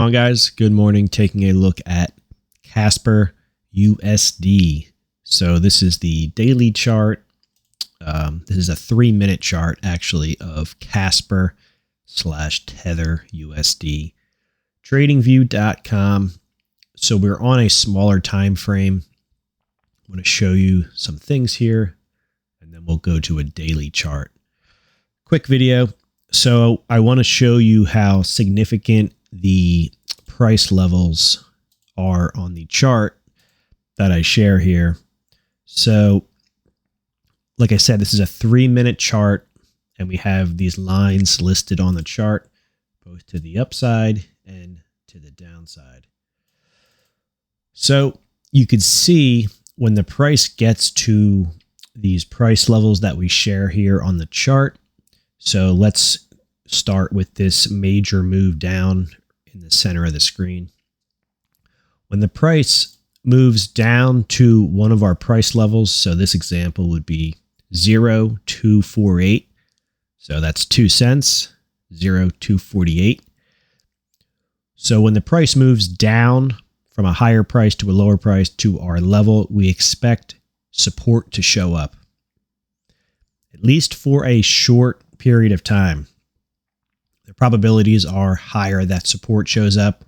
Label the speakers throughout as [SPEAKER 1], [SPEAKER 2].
[SPEAKER 1] On guys, good morning. Taking a look at Casper USD. So this is the daily chart. This is a 3-minute chart actually of Casper / Tether USD. TradingView.com. So we're on a smaller time frame. I'm going to show you some things here, and then we'll go to a daily chart. Quick video. So I want to show you how significant the price levels are on the chart that I share here. So like I said, this is a 3-minute chart, and we have these lines listed on the chart, both to the upside and to the downside. So you could see when the price gets to these price levels that we share here on the chart. So let's start with this major move down in the center of the screen. When the price moves down to one of our price levels, so this example would be 0.248. So that's 2 cents, 0.248. So when the price moves down from a higher price to a lower price to our level, we expect support to show up, at least for a short period of time. The probabilities are higher that support shows up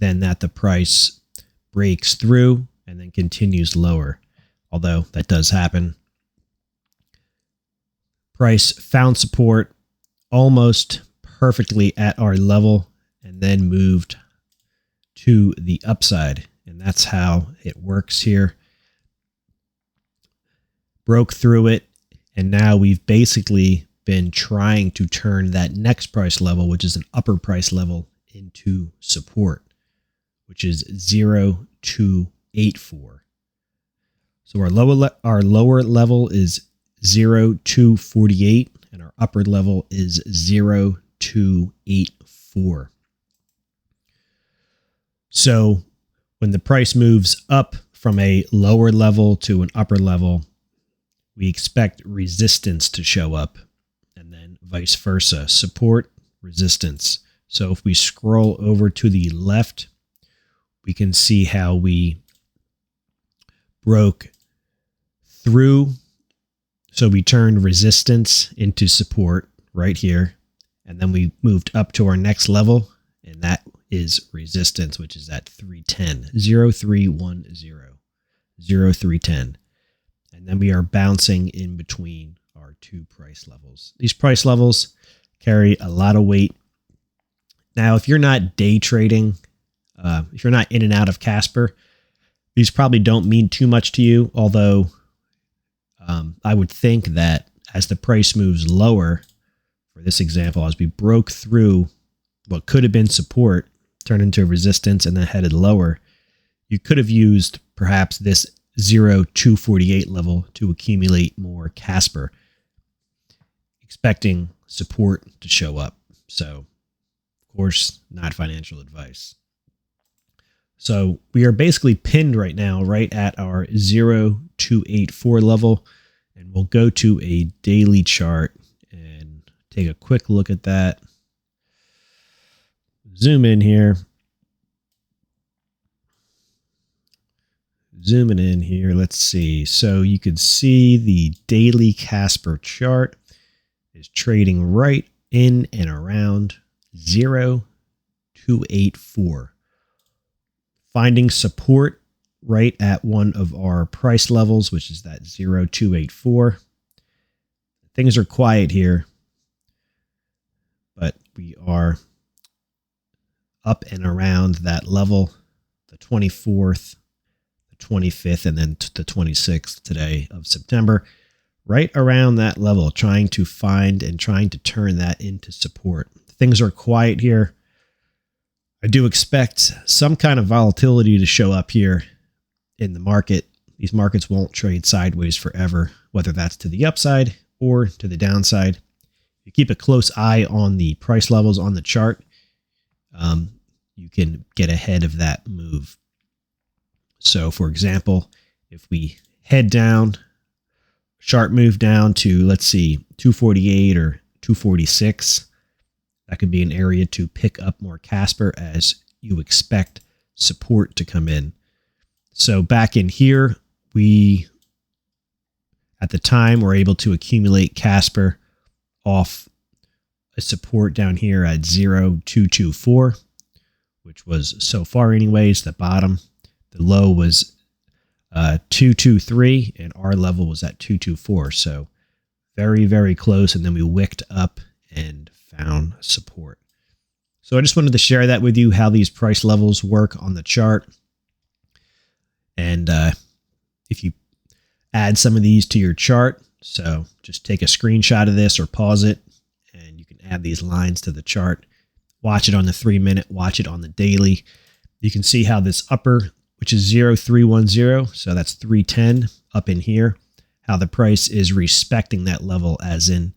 [SPEAKER 1] than that the price breaks through and then continues lower, although that does happen. Price found support almost perfectly at our level and then moved to the upside, and that's how it works here. Broke through it, and now we've basically been trying to turn that next price level, which is an upper price level, into support, which is 0.284. So our lower level is 0.248, and our upper level is 0.284. So when the price moves up from a lower level to an upper level, we expect resistance to show up, and then vice versa, support, resistance. So if we scroll over to the left, we can see how we broke through. So we turned resistance into support right here, and then we moved up to our next level, and that is resistance, which is at 310, 0.310, 0.310. And then we are bouncing in between our two price levels. These price levels carry a lot of weight. Now, if you're not day trading, if you're not in and out of Casper, these probably don't mean too much to you, although I would think that as the price moves lower, for this example, as we broke through what could have been support, turned into resistance, and then headed lower, you could have used perhaps this 0.248 level to accumulate more Casper, expecting support to show up. So, of course, not financial advice. So we are basically pinned right now, right at our 0.284 level, and we'll go to a daily chart and take a quick look at that. Zoom in here. Zooming in here, let's see. So you could see the daily Casper chart is trading right in and around 0.284. Finding support right at one of our price levels, which is that 0.284. Things are quiet here, but we are up and around that level, the 24th, the 25th, and then the 26th today of September, right around that level, trying to find and trying to turn that into support. Things are quiet here. I do expect some kind of volatility to show up here in the market. These markets won't trade sideways forever, whether that's to the upside or to the downside. You keep a close eye on the price levels on the chart, you can get ahead of that move. So for example, if we head down, sharp move down to, let's see, 248 or 246, that could be an area to pick up more Casper as you expect support to come in. So back in here, we, at the time, were able to accumulate Casper off a support down here at 0.224, which was, so far anyways, the bottom. The low was 223, and our level was at 224. So very, very close. And then we wicked up and found support. So I just wanted to share that with you, how these price levels work on the chart. And if you add some of these to your chart, so just take a screenshot of this or pause it, and you can add these lines to the chart. Watch it on the 3-minute, watch it on the daily. You can see how this upper, which is 0.310, so that's 310 up in here, how the price is respecting that level, as in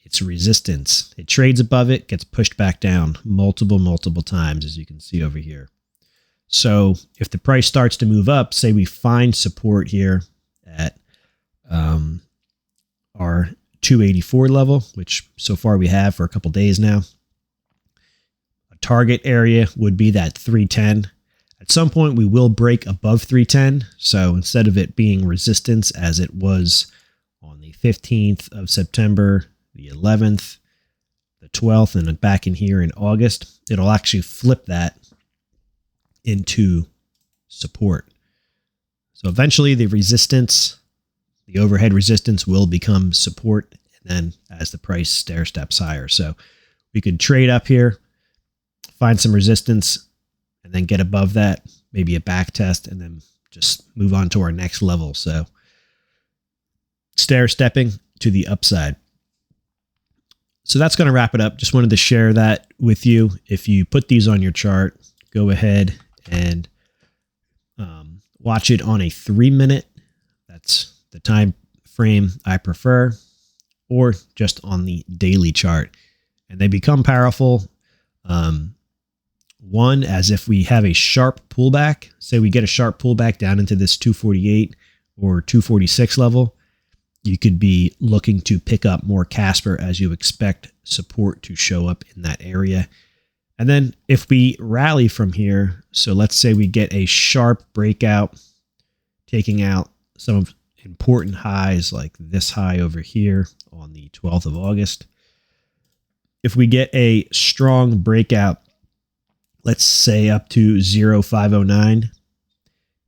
[SPEAKER 1] its resistance. It trades above it, gets pushed back down multiple times, as you can see over here. So if the price starts to move up, say we find support here at our 284 level, which so far we have for a couple days now. A target area would be that 310. At some point, we will break above 310. So instead of it being resistance as it was on the 15th of September, the 11th, the 12th, and then back in here in August, it'll actually flip that into support. So eventually the resistance, the overhead resistance, will become support, and then as the price stair steps higher. So we could trade up here, find some resistance, and then get above that, maybe a back test, and then just move on to our next level. So stair stepping to the upside. So that's going to wrap it up. Just wanted to share that with you. If you put these on your chart, go ahead and watch it on a 3-minute. That's the time frame I prefer, or just on the daily chart. And they become powerful. One, as if we have a sharp pullback, say we get a sharp pullback down into this 248 or 246 level, you could be looking to pick up more Casper as you expect support to show up in that area. And then if we rally from here, so let's say we get a sharp breakout, taking out some of important highs like this high over here on the 12th of August. If we get a strong breakout, let's say up to 0.509,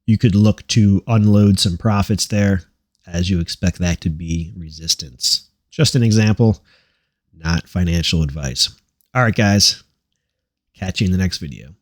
[SPEAKER 1] you could look to unload some profits there, as you expect that to be resistance. Just an example, not financial advice. All right, guys. Catch you in the next video.